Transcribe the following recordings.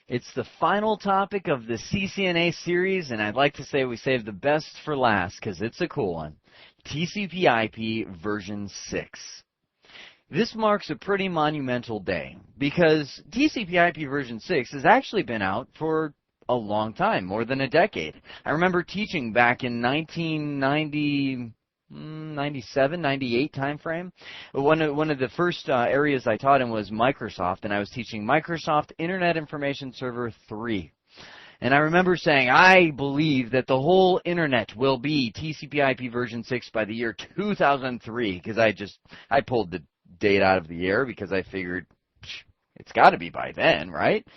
It's the final topic of the CCNA series, and I'd like to say we saved the best for last because it's a cool one. TCP/IP version 6. This marks a pretty monumental day because TCP/IP version 6 has actually been out for a long time, more than a decade. I remember teaching back in 1990, 97, 98 time frame. One of the first areas I taught in was Microsoft, and I was teaching Microsoft Internet Information Server 3. And I remember saying, I believe that the whole Internet will be TCP/IP version 6 by the year 2003, because I pulled the date out of the air because I figured it's got to be by then, right?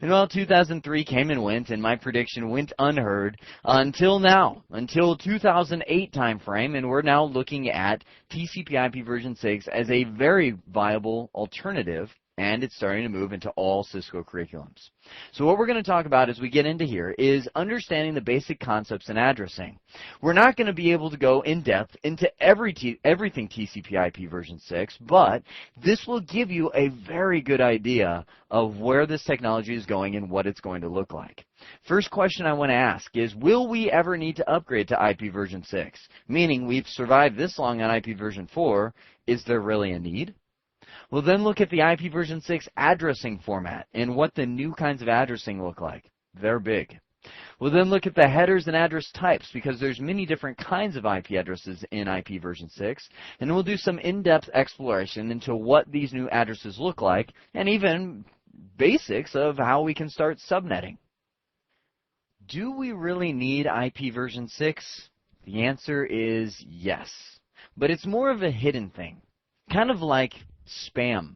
And well, 2003 came and went, and my prediction went unheard until now, until 2008 time frame, and we're now looking at TCP/IP version 6 as a very viable alternative, and it's starting to move into all Cisco curriculums. So what we're going to talk about as we get into here is understanding the basic concepts in addressing. We're not going to be able to go in depth into everything TCP/IP version 6, but this will give you a very good idea of where this technology is going and what it's going to look like. First question I want to ask is, will we ever need to upgrade to IP version 6? Meaning we've survived this long on IP version 4, is there really a need? We'll then look at the IP version 6 addressing format and what the new kinds of addressing look like. They're big. We'll then look at the headers and address types because there's many different kinds of IP addresses in IP version 6. And we'll do some in-depth exploration into what these new addresses look like and even basics of how we can start subnetting. Do we really need IP version 6? The answer is yes. But it's more of a hidden thing. Kind of like spam.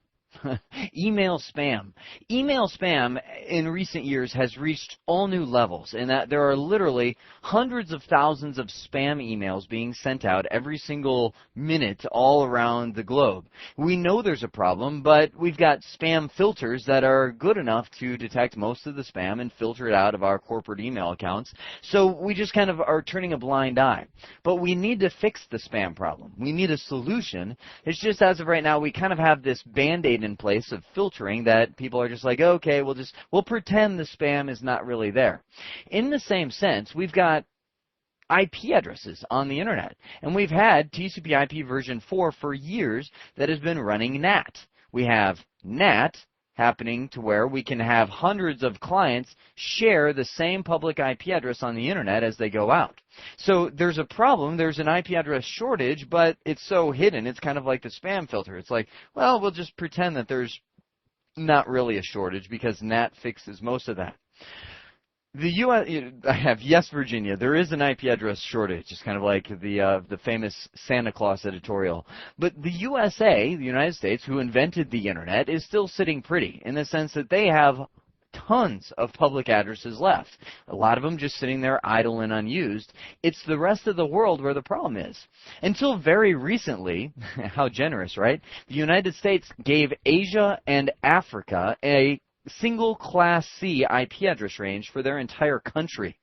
Email spam. Email spam in recent years has reached all new levels in that there are literally hundreds of thousands of spam emails being sent out every single minute all around the globe. We know there's a problem, but we've got spam filters that are good enough to detect most of the spam and filter it out of our corporate email accounts. So we just kind of are turning a blind eye. But we need to fix the spam problem. We need a solution. It's just as of right now, we kind of have this Band-Aid in place of filtering that people are just like, okay, we'll pretend the spam is not really there. In the same sense, we've got IP addresses on the internet, and we've had TCP/IP version 4 for years that has been running NAT. We have NAT happening to where we can have hundreds of clients share the same public IP address on the internet as they go out. So there's a problem, there's an IP address shortage, but it's so hidden, it's kind of like the spam filter. It's like, well, we'll just pretend that there's not really a shortage because NAT fixes most of that. The U.S., I have, yes, Virginia, there is an IP address shortage. It's kind of like the famous Santa Claus editorial. But the USA, the United States, who invented the Internet, is still sitting pretty in the sense that they have tons of public addresses left. A lot of them just sitting there idle and unused. It's the rest of the world where the problem is. Until very recently, how generous, right? The United States gave Asia and Africa a single Class C IP address range for their entire country.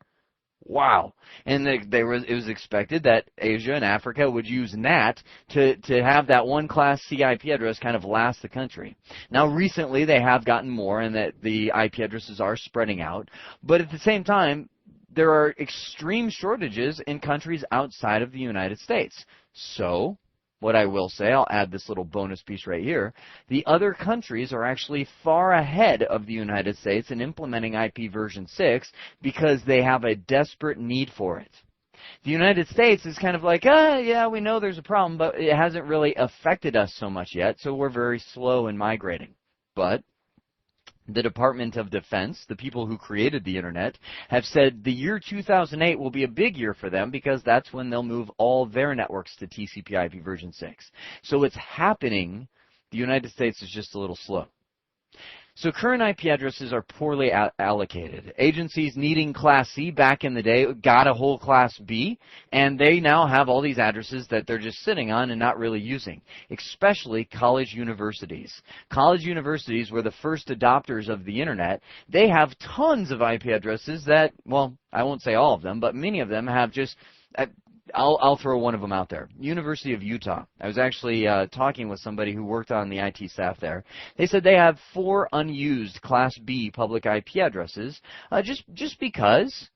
Wow. And it was expected that Asia and Africa would use NAT to have that one Class C IP address kind of last the country. Now, recently, they have gotten more and that the IP addresses are spreading out. But at the same time, there are extreme shortages in countries outside of the United States. So what I will say, I'll add this little bonus piece right here, the other countries are actually far ahead of the United States in implementing IP version 6 because they have a desperate need for it. The United States is kind of like, yeah, we know there's a problem, but it hasn't really affected us so much yet, so we're very slow in migrating. But the Department of Defense, the people who created the Internet, have said the year 2008 will be a big year for them because that's when they'll move all their networks to TCP/IP version 6. So it's happening. The United States is just a little slow. So current IP addresses are poorly allocated. Agencies needing Class C back in the day got a whole Class B, and they now have all these addresses that they're just sitting on and not really using, especially college universities. College universities were the first adopters of the Internet. They have tons of IP addresses that, well, I won't say all of them, but many of them have just I'll throw one of them out there. University of Utah. I was actually talking with somebody who worked on the IT staff there. They said they have 4 unused Class B public IP addresses, just because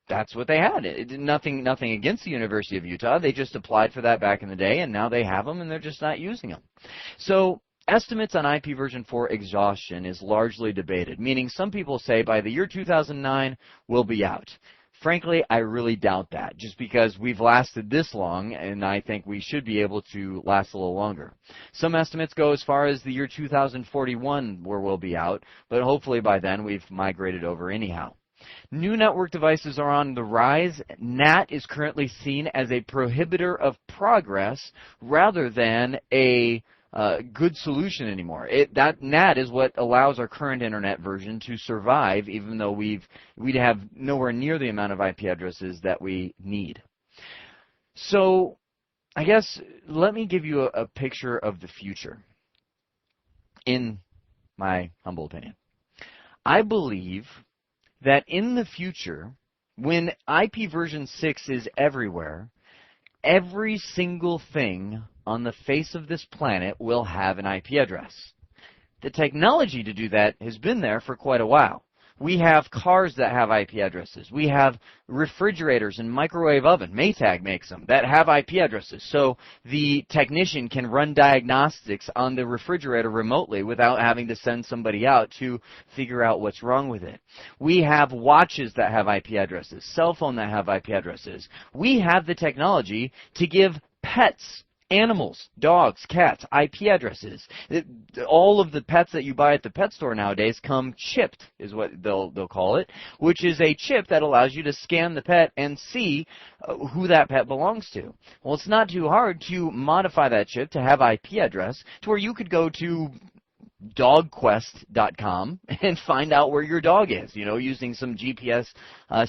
that's what they had. Nothing against the University of Utah. They just applied for that back in the day, and now they have them, and they're just not using them. So estimates on IP version 4 exhaustion is largely debated, meaning some people say by the year 2009 we'll be out. Frankly, I really doubt that, just because we've lasted this long, and I think we should be able to last a little longer. Some estimates go as far as the year 2041 where we'll be out, but hopefully by then we've migrated over anyhow. New network devices are on the rise. NAT is currently seen as a prohibitor of progress rather than a good solution anymore. That NAT is what allows our current internet version to survive, even though we'd have nowhere near the amount of IP addresses that we need. So I guess let me give you a picture of the future, in my humble opinion. I believe that in the future, when IP version 6 is everywhere, every single thing on the face of this planet will have an IP address. The technology to do that has been there for quite a while. We have cars that have IP addresses. We have refrigerators and microwave oven, Maytag makes them, that have IP addresses. So the technician can run diagnostics on the refrigerator remotely without having to send somebody out to figure out what's wrong with it. We have watches that have IP addresses, cell phone that have IP addresses. We have the technology to give pets, animals, dogs, cats, IP addresses. All of the pets that you buy at the pet store nowadays come chipped, is what they'll call it, which is a chip that allows you to scan the pet and see who that pet belongs to. Well, it's not too hard to modify that chip to have IP address to where you could go to dogquest.com and find out where your dog is, using some GPS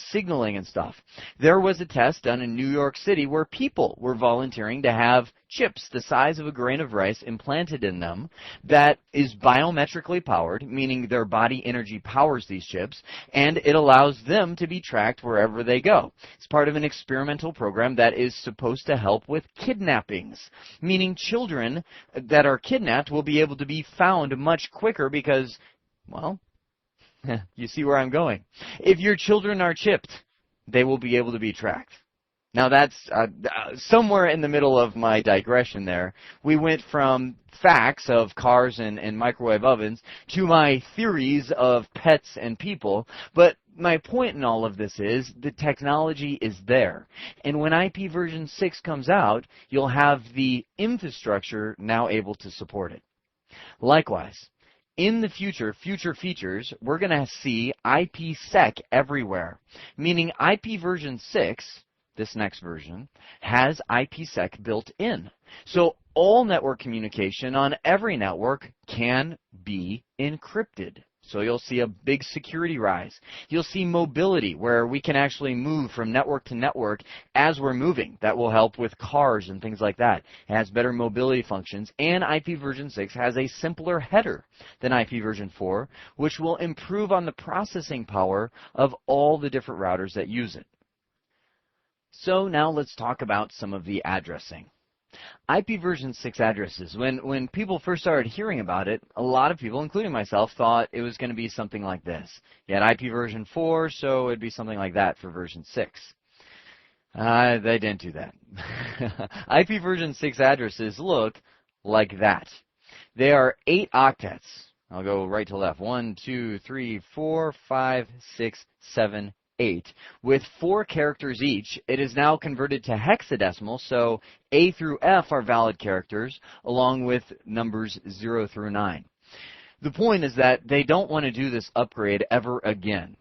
signaling and stuff. There was a test done in New York City where people were volunteering to have chips the size of a grain of rice implanted in them that is biometrically powered, meaning their body energy powers these chips, and it allows them to be tracked wherever they go. It's part of an experimental program that is supposed to help with kidnappings, meaning children that are kidnapped will be able to be found much quicker because, well, you see where I'm going. If your children are chipped, they will be able to be tracked. Now that's somewhere in the middle of my digression there. We went from facts of cars and microwave ovens to my theories of pets and people, but my point in all of this is the technology is there. And when IP version 6 comes out, you'll have the infrastructure now able to support it. Likewise, in the future features, we're going to see IPsec everywhere, meaning IP version 6, this next version, has IPsec built in. So all network communication on every network can be encrypted. So you'll see a big security rise. You'll see mobility, where we can actually move from network to network as we're moving. That will help with cars and things like that. It has better mobility functions, and IP version 6 has a simpler header than IP version 4, which will improve on the processing power of all the different routers that use it. So now let's talk about some of the addressing. IP version 6 addresses. When people first started hearing about it, a lot of people, including myself, thought it was going to be something like this. You had IP version 4, so it'd be something like that for version 6. They didn't do that. IP version 6 addresses look like that. They are 8 octets. I'll go right to left. 1, 2, 3, 4, 5, 6, 7, 8. With 4 characters each, it is now converted to hexadecimal, so A through F are valid characters, along with numbers 0 through 9. The point is that they don't want to do this upgrade ever again.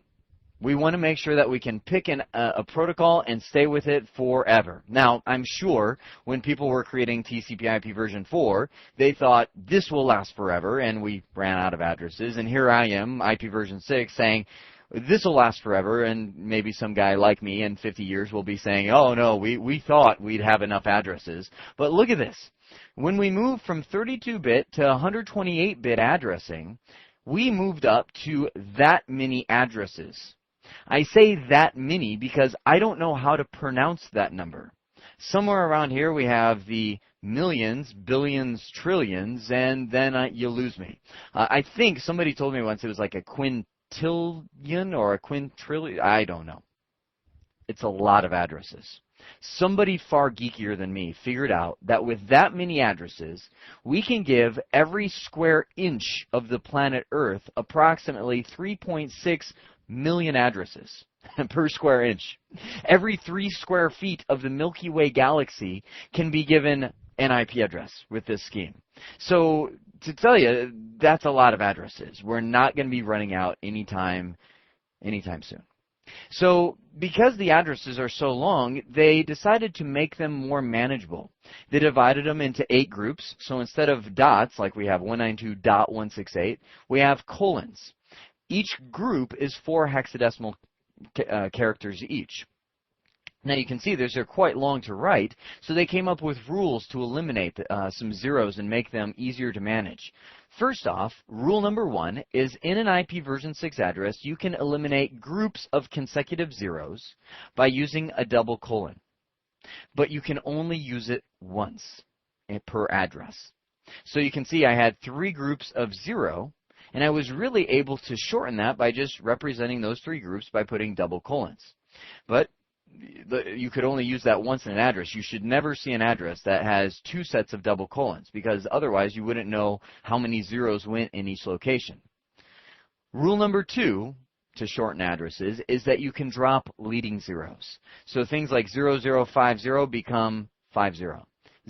We want to make sure that we can pick a protocol and stay with it forever. Now, I'm sure when people were creating TCP/IP version 4, they thought this will last forever, and we ran out of addresses. And here I am, IP version 6, saying, this will last forever, and maybe some guy like me in 50 years will be saying, oh no, we thought we'd have enough addresses. But look at this. When we moved from 32-bit to 128-bit addressing, we moved up to that many addresses. I say that many because I don't know how to pronounce that number. Somewhere around here we have the millions, billions, trillions, and then you lose me. I think somebody told me once it was like a quintillion or a quintrillion. I don't know. It's a lot of addresses. Somebody far geekier than me figured out that with that many addresses, we can give every square inch of the planet Earth approximately 3.6 million addresses per square inch. Every 3 square feet of the Milky Way galaxy can be given an IP address with this scheme. So to tell you, that's a lot of addresses. We're not going to be running out anytime soon. So because the addresses are so long, they decided to make them more manageable. They divided them into 8 groups. So instead of dots, like we have 192.168, we have colons. Each group is 4 hexadecimal characters each. Now you can see they're quite long to write, so they came up with rules to eliminate some zeros and make them easier to manage. First off, rule number 1 is in an IPv6 address, you can eliminate groups of consecutive zeros by using a double colon. But you can only use it once per address. So you can see I had 3 groups of 0, and I was really able to shorten that by just representing those 3 groups by putting double colons. But you could only use that once in an address. You should never see an address that has 2 sets of double colons, because otherwise you wouldn't know how many zeros went in each location. Rule number 2 to shorten addresses is that you can drop leading zeros. So things like 0050 become 50.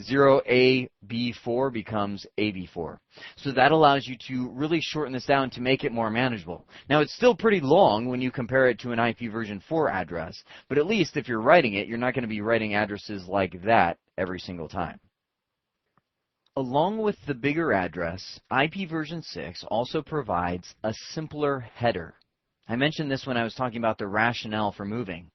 0AB4 becomes AB4. So that allows you to really shorten this down to make it more manageable. Now it's still pretty long when you compare it to an IPv4 address, but at least if you're writing it, you're not going to be writing addresses like that every single time. Along with the bigger address, IPv6 also provides a simpler header. I mentioned this when I was talking about the rationale for moving.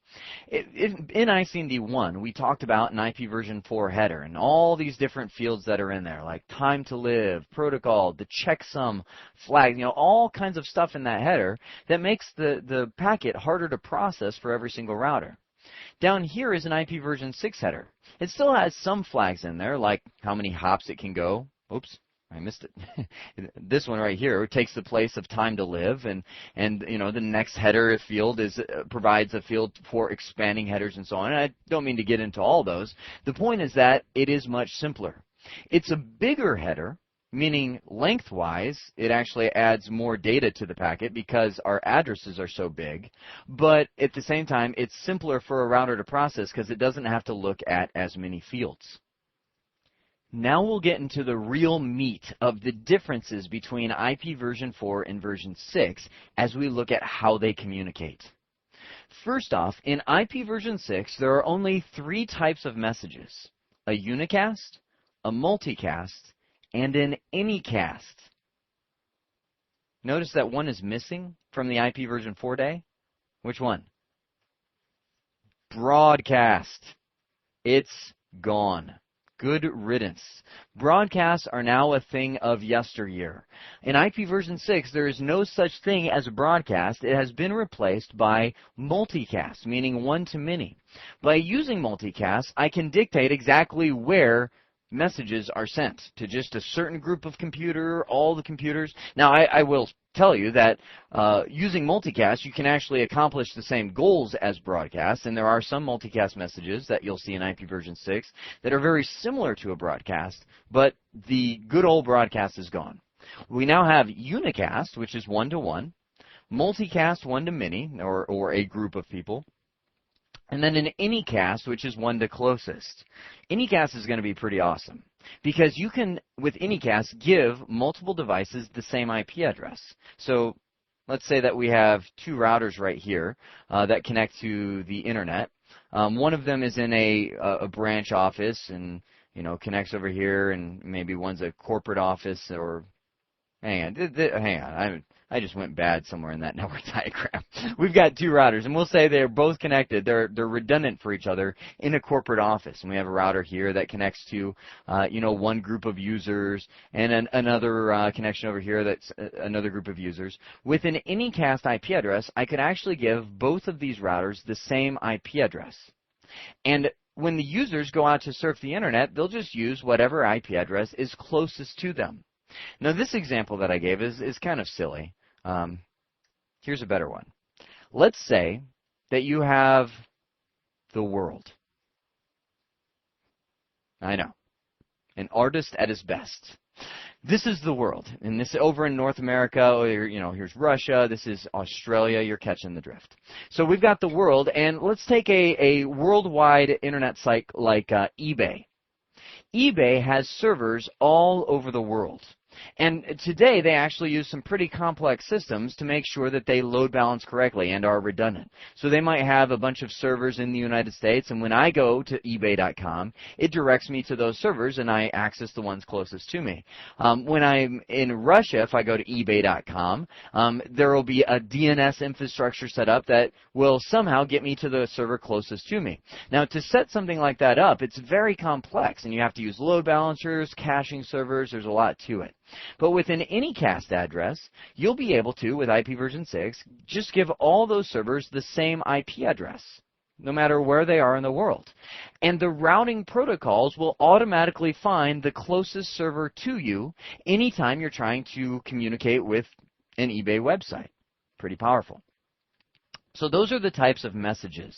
In ICND1, we talked about an IPv4 header and all these different fields that are in there, like time to live, protocol, the checksum flag, all kinds of stuff in that header that makes the packet harder to process for every single router. Down here is an IPv6 header. It still has some flags in there, like how many hops it can go. Oops. I missed it. This one right here takes the place of time to live, and the next header field provides a field for expanding headers and so on. And I don't mean to get into all those. The point is that it is much simpler. It's a bigger header, meaning lengthwise it actually adds more data to the packet because our addresses are so big. But at the same time, it's simpler for a router to process because it doesn't have to look at as many fields. Now we'll get into the real meat of the differences between IPv4 and version 6 as we look at how they communicate. First off, in IPv6, there are only 3 types of messages: a unicast, a multicast, and an anycast. Notice that one is missing from the IPv4 day. Which one? Broadcast. It's gone. Good riddance. Broadcasts are now a thing of yesteryear. In IPv6, there is no such thing as a broadcast. It has been replaced by multicast, meaning one-to-many. By using multicast, I can dictate exactly where messages are sent to just a certain group of computer, all the computers. Now, I will tell you that using multicast, you can actually accomplish the same goals as broadcast, and there are some multicast messages that you'll see in IPv6 that are very similar to a broadcast, but the good old broadcast is gone. We now have unicast, which is one-to-one, multicast, one-to-many, or a group of people, and then an anycast, which is one to closest. Anycast is going to be pretty awesome because you can, with anycast, give multiple devices the same IP address. So let's say that we have 2 routers right here that connect to the internet. One of them is in a branch office and connects over here, and maybe one's a corporate office. Or hang on, I just went bad somewhere in that network diagram. We've got 2 routers, and we'll say they're both connected. They're redundant for each other in a corporate office. And we have a router here that connects to, one group of users, and another connection over here that's another group of users. With an anycast IP address, I could actually give both of these routers the same IP address. And when the users go out to surf the internet, they'll just use whatever IP address is closest to them. Now, this example that I gave is kind of silly. Here's a better one. Let's say that you have the world. I know. An artist at his best. This is the world, and this over in North America, or, here's Russia, this is Australia, you're catching the drift. So we've got the world, and let's take a worldwide internet site like eBay. eBay has servers all over the world. And today they actually use some pretty complex systems to make sure that they load balance correctly and are redundant. So they might have a bunch of servers in the United States, and when I go to ebay.com, it directs me to those servers and I access the ones closest to me. When I'm in Russia, if I go to ebay.com, there will be a DNS infrastructure set up that will somehow get me to the server closest to me. Now, to set something like that up, it's very complex, and you have to use load balancers, caching servers, there's a lot to it. But with an anycast address, you'll be able to, with IPv6, just give all those servers the same IP address, no matter where they are in the world. And the routing protocols will automatically find the closest server to you anytime you're trying to communicate with an eBay website. Pretty powerful. So those are the types of messages.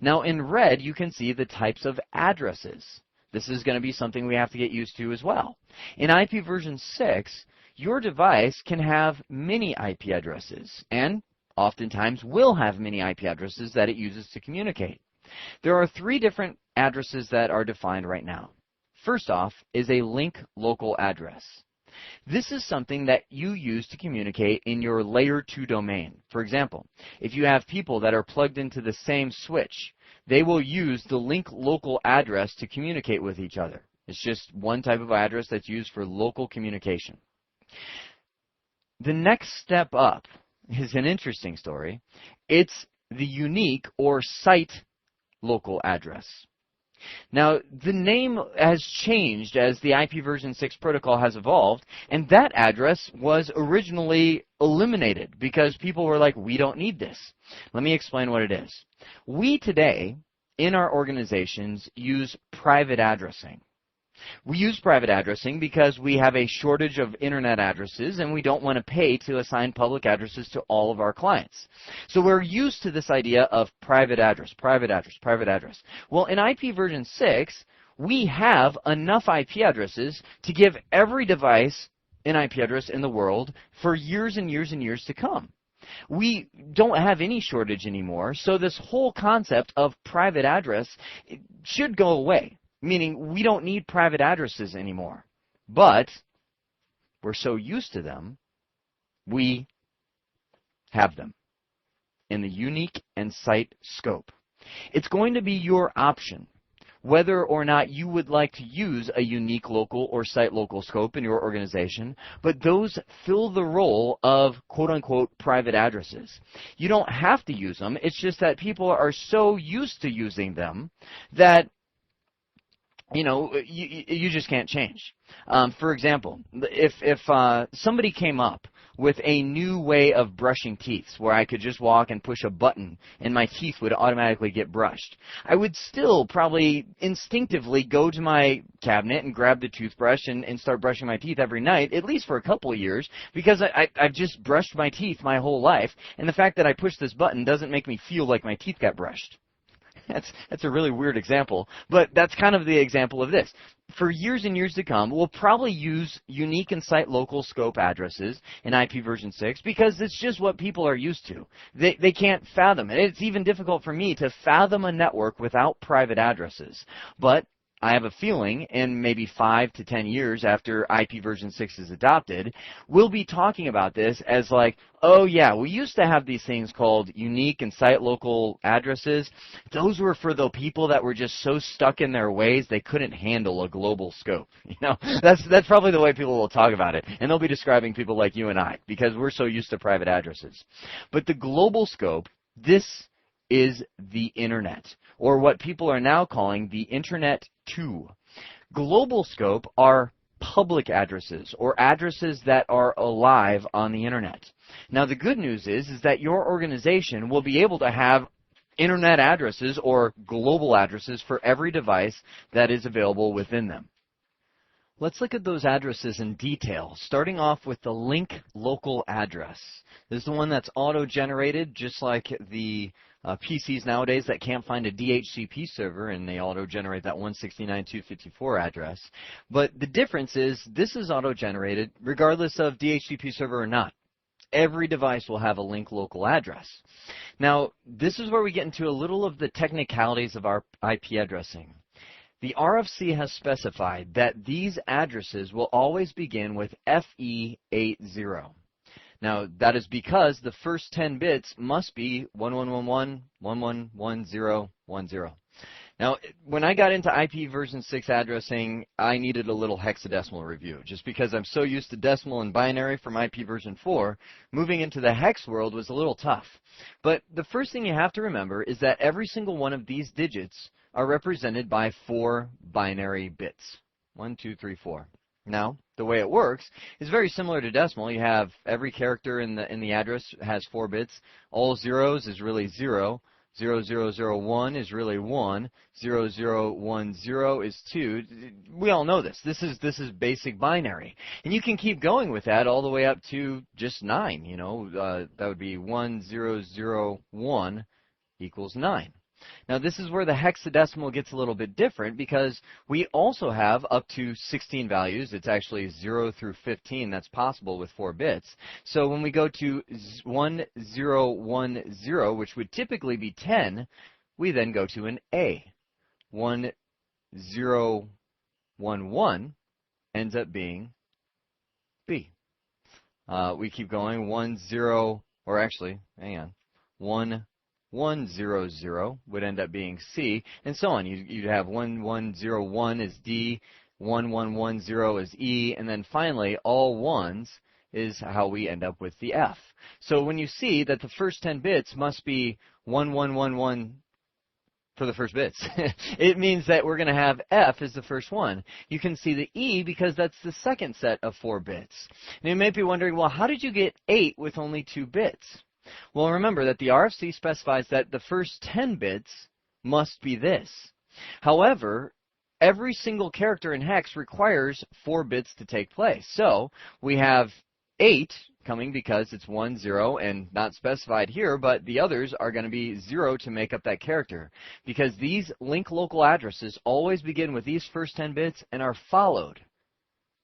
Now in red, you can see the types of addresses. This is going to be something we have to get used to as well. In IPv6, your device can have many IP addresses, and oftentimes will have many IP addresses that it uses to communicate. There are 3 different addresses that are defined right now. First off is a link local address. This is something that you use to communicate in your layer 2 domain. For example, if you have people that are plugged into the same switch, they will use the link local address to communicate with each other. It's just one type of address that's used for local communication. The next step up is an interesting story. It's the unique or site local address. Now, the name has changed as the IPv6 protocol has evolved, and that address was originally eliminated because people were like, we don't need this. Let me explain what it is. We today, in our organizations, use private addressing. We use private addressing because we have a shortage of internet addresses and we don't want to pay to assign public addresses to all of our clients. So we're used to this idea of private address, private address, private address. Well, in IPv6, we have enough IP addresses to give every device an IP address in the world for years and years and years to come. We don't have any shortage anymore, so this whole concept of private address should go away. Meaning we don't need private addresses anymore. But we're so used to them, we have them in the unique and site scope. It's going to be your option whether or not you would like to use a unique local or site local scope in your organization, but those fill the role of quote-unquote private addresses. You don't have to use them. It's just that people are so used to using them that you just can't change. For example, if somebody came up with a new way of brushing teeth where I could just walk and push a button and my teeth would automatically get brushed, I would still probably instinctively go to my cabinet and grab the toothbrush and start brushing my teeth every night, at least for a couple of years, because I've just brushed my teeth my whole life, and the fact that I push this button doesn't make me feel like my teeth got brushed. That's a really weird example, but that's kind of the example of this. For years and years to come, we'll probably use unique and site local scope addresses in IPv6 because it's just what people are used to. They can't fathom it. It's even difficult for me to fathom a network without private addresses. But I have a feeling in maybe 5 to 10 years after IPv6 is adopted, we'll be talking about this as like, oh yeah, we used to have these things called unique and site local addresses. Those were for the people that were just so stuck in their ways they couldn't handle a global scope. That's probably the way people will talk about it. And they'll be describing people like you and I because we're so used to private addresses. But the global scope, this is the Internet, or what people are now calling the Internet 2. Global scope are public addresses, or addresses that are alive on the Internet. Now, the good news is that your organization will be able to have internet addresses or global addresses for every device that is available within them. Let's look at those addresses in detail, starting off with the link local address. This is the one that's auto-generated, just like the PCs nowadays that can't find a DHCP server, and they auto-generate that 169.254 address. But the difference is this is auto-generated regardless of DHCP server or not. Every device will have a link local address. Now, this is where we get into a little of the technicalities of our IP addressing. The RFC has specified that these addresses will always begin with FE80. Now, that is because the first 10 bits must be 1111, 111010. Now, when I got into IPv6 addressing, I needed a little hexadecimal review. Just because I'm so used to decimal and binary from IPv4, moving into the hex world was a little tough. But the first thing you have to remember is that every single one of these digits are represented by 4 binary bits. 1, 2, 3, 4. Now, the way it works is very similar to decimal. You have every character in the address has 4 bits. All zeros is really 0. 0001 is really 1. 0010 is 2. We all know this. This is basic binary. And you can keep going with that all the way up to just 9. You know, that would be 1001 equals 9. Now, this is where the hexadecimal gets a little bit different because we also have up to 16 values. It's actually 0 through 15 that's possible with 4 bits. So when we go to 1010, which would typically be 10, we then go to an A. 1011 ends up being B. We keep going. 1100 would end up being C, and so on. You'd have 1101 is D, 1110 is E, and then finally all ones is how we end up with the F. So when you see that the first 10 bits must be 1111 for the first bits, it means that we're going to have F as the first one. You can see the E because that's the second set of 4 bits. And you may be wondering, well, how did you get 8 with only 2 bits? Well, remember that the RFC specifies that the first 10 bits must be this. However, every single character in hex requires 4 bits to take place. So we have 8 coming because it's 10 and not specified here, but the others are going to be 0 to make up that character. Because these link local addresses always begin with these first 10 bits and are followed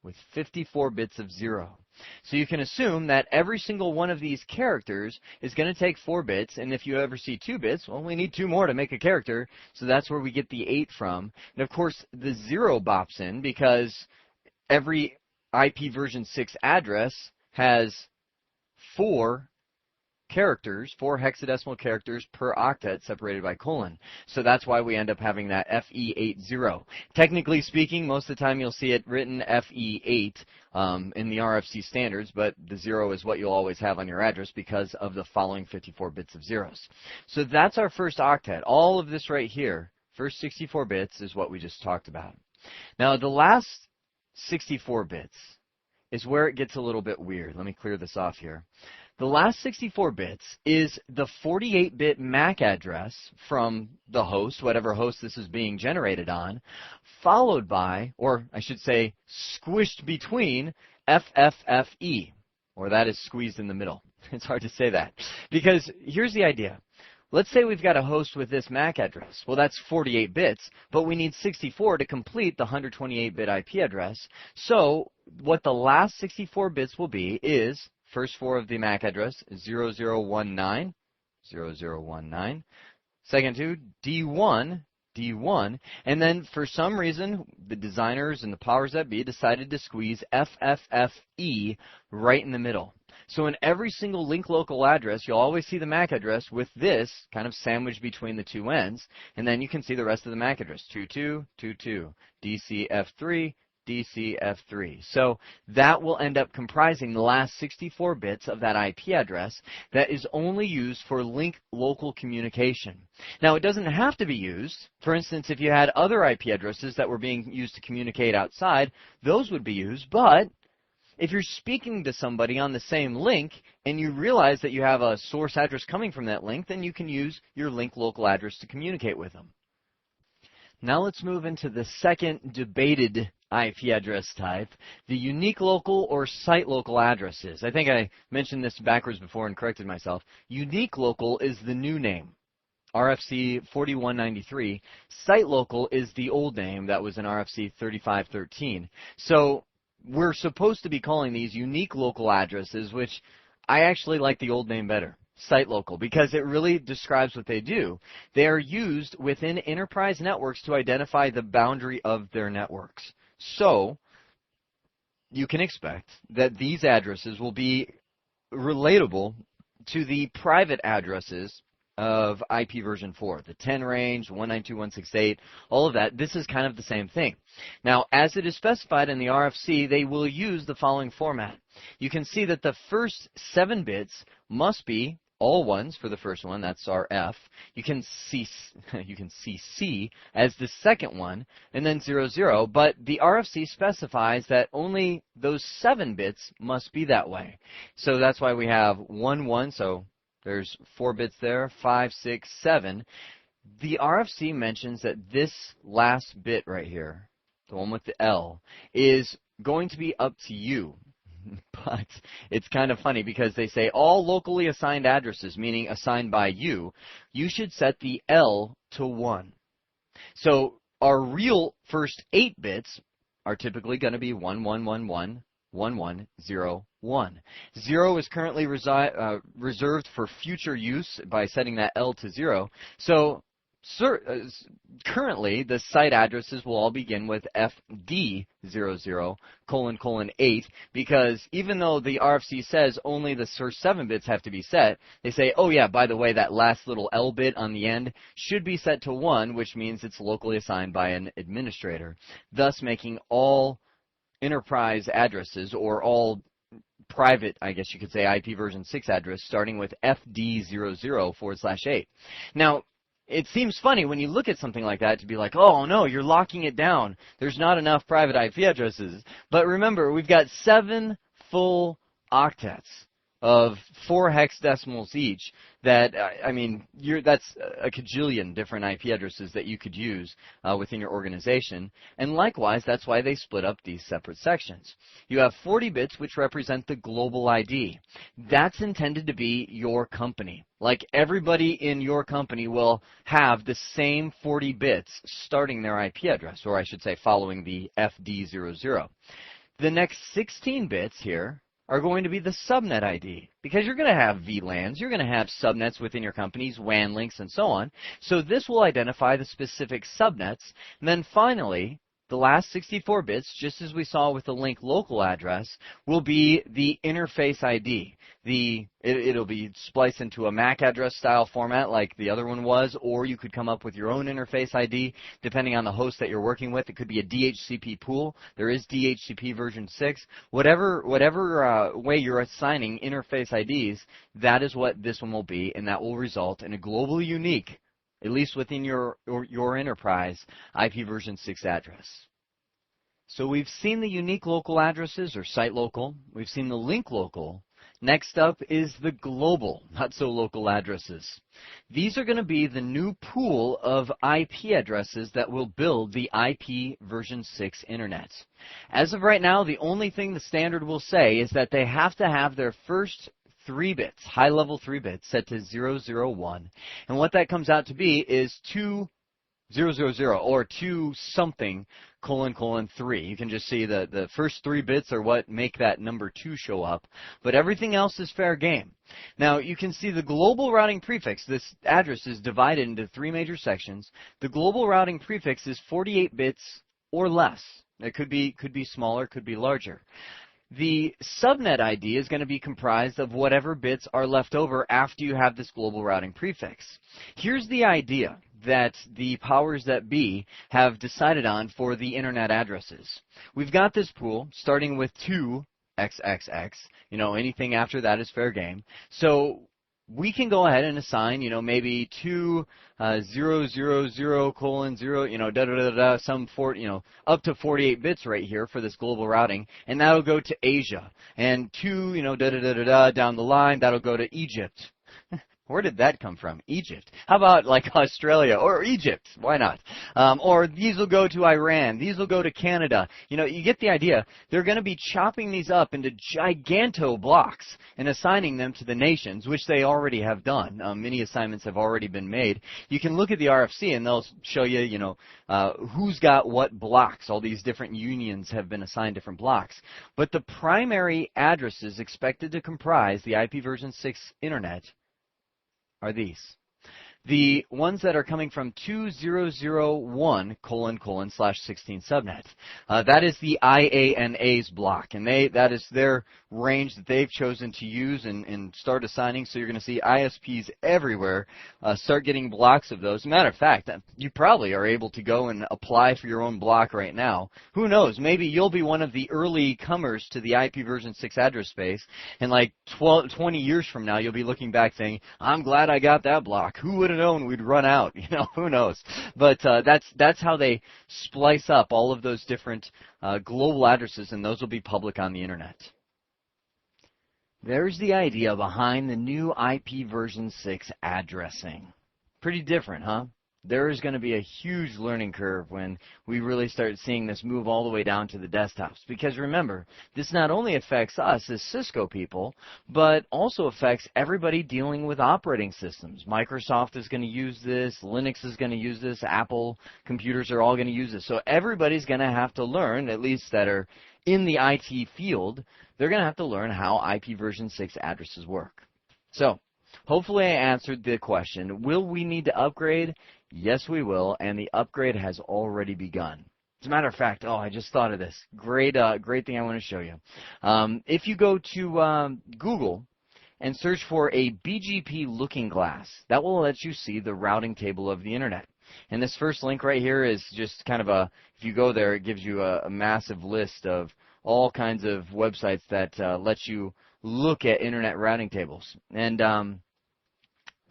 with 54 bits of 0. So you can assume that every single one of these characters is going to take 4 bits, and if you ever see 2 bits, well, we need 2 more to make a character, so that's where we get the 8 from. And of course, the 0 bops in because every IPv6 address has 4 characters, 4 hexadecimal characters per octet separated by colon. So that's why we end up having that FE80. Technically speaking, most of the time you'll see it written FE8 in the RFC standards, but the 0 is what you'll always have on your address because of the following 54 bits of zeros. So that's our first octet. All of this right here, first 64 bits, is what we just talked about. Now, the last 64 bits is where it gets a little bit weird. Let me clear this off here. The last 64 bits is the 48-bit MAC address from the host, whatever host this is being generated on, followed by, or I should say, squished between FFFE, or that is squeezed in the middle. It's hard to say that. Because here's the idea. Let's say we've got a host with this MAC address. Well, that's 48 bits, but we need 64 to complete the 128-bit IP address. So what the last 64 bits will be is first 4 of the MAC address, 0019, 0019. Second 2, D1, D1. And then for some reason, the designers and the powers that be decided to squeeze FFFE right in the middle. So in every single link local address, you'll always see the MAC address with this kind of sandwiched between the 2 ends. And then you can see the rest of the MAC address, 2222, DCF3, DCF3. So that will end up comprising the last 64 bits of that IP address that is only used for link local communication. Now, it doesn't have to be used. For instance, if you had other IP addresses that were being used to communicate outside, those would be used, but if you're speaking to somebody on the same link and you realize that you have a source address coming from that link, then you can use your link local address to communicate with them. Now let's move into the second debated IP address type, the unique local or site local addresses. I think I mentioned this backwards before and corrected myself. Unique local is the new name, RFC 4193. Site local is the old name that was in RFC 3513. So we're supposed to be calling these unique local addresses, which I actually like the old name better, site local, because it really describes what they do. They are used within enterprise networks to identify the boundary of their networks. So you can expect that these addresses will be relatable to the private addresses of IP version 4, the 10 range, 192.168, all of that. This is kind of the same thing. Now, as it is specified in the RFC, they will use the following format. You can see that the first 7 bits must be all ones for the first one, that's our F. You can see C as the second one, and then 00, but the RFC specifies that only those 7 bits must be that way. So that's why we have 1, 1, so there's 4 bits there, 5, 6, 7. The RFC mentions that this last bit right here, the one with the L, is going to be up to you. But it's kind of funny because they say all locally assigned addresses, meaning assigned by you, you should set the L to 1. So our real first 8 bits are typically going to be 1111, 1101. 0 is currently reserved for future use by setting that L to 0. So currently, the site addresses will all begin with FD00::8, because even though the RFC says only the first 7 bits have to be set, they say, oh yeah, by the way, that last little L bit on the end should be set to 1, which means it's locally assigned by an administrator, thus making all enterprise addresses, or all private, I guess you could say, IP version 6 address starting with FD00:8. Now, it seems funny when you look at something like that to be like, oh no, you're locking it down. There's not enough private IP addresses. But remember, we've got 7 full octets of 4 hex decimals each that, I mean, that's a cajillion different IP addresses that you could use within your organization. And likewise, that's why they split up these separate sections. You have 40 bits, which represent the global ID. That's intended to be your company. Like, everybody in your company will have the same 40 bits starting their IP address, or I should say following the FD00. The next 16 bits here are going to be the subnet ID, because you're going to have VLANs, you're going to have subnets within your company's WAN links and so on. So this will identify the specific subnets. And then finally, the last 64 bits, just as we saw with the link local address, will be the interface ID. It'll be spliced into a MAC address style format like the other one was, or you could come up with your own interface ID depending on the host that you're working with. It could be a DHCP pool. There is DHCP version 6. Whatever way you're assigning interface IDs, that is what this one will be, and that will result in a globally unique, at least within your enterprise, IP version 6 address. So we've seen the unique local addresses, or site local. We've seen the link local. Next up is the global, not so local addresses. These are going to be the new pool of IP addresses that will build the IP version 6 internet. As of right now, the only thing the standard will say is that they have to have their first 3 bits, high-level 3 bits, set to 001. And what that comes out to be is 2000, or 2 something, : 3. You can just see the first 3 bits are what make that number 2 show up. But everything else is fair game. Now, you can see the global routing prefix. This address is divided into 3 major sections. The global routing prefix is 48 bits or less. It could be smaller, could be larger. The subnet ID is going to be comprised of whatever bits are left over after you have this global routing prefix. Here's the idea that the powers that be have decided on for the internet addresses. We've got this pool starting with 2XXX. You know, anything after that is fair game. So we can go ahead and assign, maybe 2,000:0, some up to 48 bits right here for this global routing, and that'll go to Asia. And down the line, that'll go to Egypt. Where did that come from? Egypt. How about like Australia or Egypt? Why not? Or these will go to Iran. These will go to Canada. You get the idea. They're going to be chopping these up into giganto blocks and assigning them to the nations, which they already have done. Many assignments have already been made. You can look at the RFC and they'll show you, who's got what blocks. All these different unions have been assigned different blocks. But the primary addresses expected to comprise the IP version 6 Internet are these. The ones that are coming from 2001::/16 subnet. That is the IANA's block, and that is their range that they've chosen to use and start assigning. So you're going to see ISPs everywhere start getting blocks of those. As a matter of fact, you probably are able to go and apply for your own block right now. Who knows? Maybe you'll be one of the early comers to the IP version 6 address space, and like 20 years from now, you'll be looking back saying, I'm glad I got that block. Who would have known we'd run out? Who knows? But that's how they splice up all of those different global addresses, and those will be public on the Internet. There's the idea behind the new IP version 6 addressing. Pretty different, huh? There is going to be a huge learning curve when we really start seeing this move all the way down to the desktops. Because remember, this not only affects us as Cisco people, but also affects everybody dealing with operating systems. Microsoft is going to use this, Linux is going to use this, Apple computers are all going to use this. So everybody's going to have to learn, at least that are in the IT field, they're going to have to learn how IP version 6 addresses work. So, hopefully I answered the question, will we need to upgrade? Yes, we will, and the upgrade has already begun. As a matter of fact, I just thought of this. Great thing I want to show you. If you go to Google and search for a BGP looking glass, that will let you see the routing table of the Internet. And this first link right here is just kind of if you go there, it gives you a massive list of all kinds of websites that let you look at Internet routing tables. And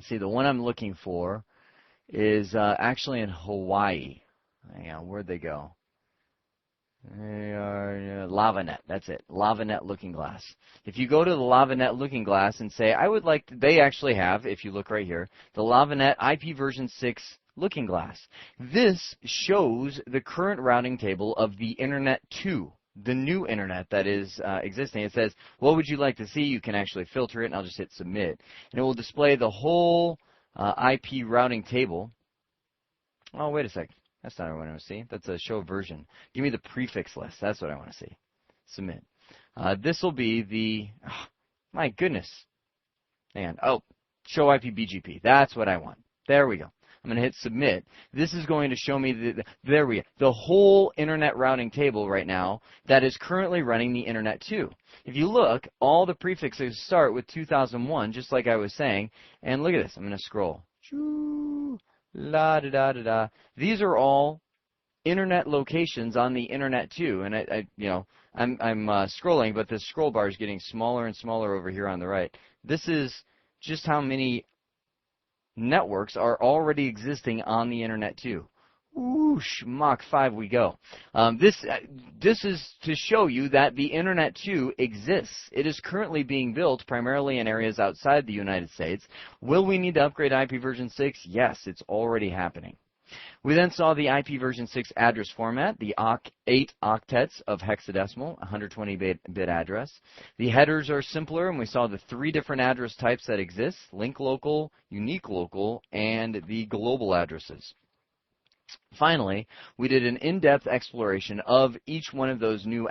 see, the one I'm looking for is actually in Hawaii. Hang on, where'd they go? They are LavaNet. That's it. LavaNet Looking Glass. If you go to the LavaNet Looking Glass and say, I would like to, they actually have, if you look right here, the LavaNet IP version 6 Looking Glass. This shows the current routing table of the Internet 2. The new Internet that is existing. It says, what would you like to see? You can actually filter it, and I'll just hit submit. And it will display the whole IP routing table. Oh, wait a second. That's not what I want to see. That's a show version. Give me the prefix list. That's what I want to see. Submit. This will be the, my goodness. And, show IP BGP. That's what I want. There we go. I'm going to hit submit. This is going to show me the whole Internet routing table right now that is currently running the Internet 2. If you look, all the prefixes start with 2001, just like I was saying. And look at this. I'm going to scroll. La da da da da. These are all Internet locations on the Internet 2. And I'm scrolling, but the scroll bar is getting smaller and smaller over here on the right. This is just how many networks are already existing on the Internet 2. Whoosh, Mach 5 we go. This is to show you that the Internet 2 exists. It is currently being built primarily in areas outside the United States. Will we need to upgrade IP version 6? Yes, it's already happening. We then saw the IP version 6 address format, the 8 octets of hexadecimal, 120-bit address. The headers are simpler, and we saw the 3 different address types that exist, link local, unique local, and the global addresses. Finally, we did an in-depth exploration of each one of those new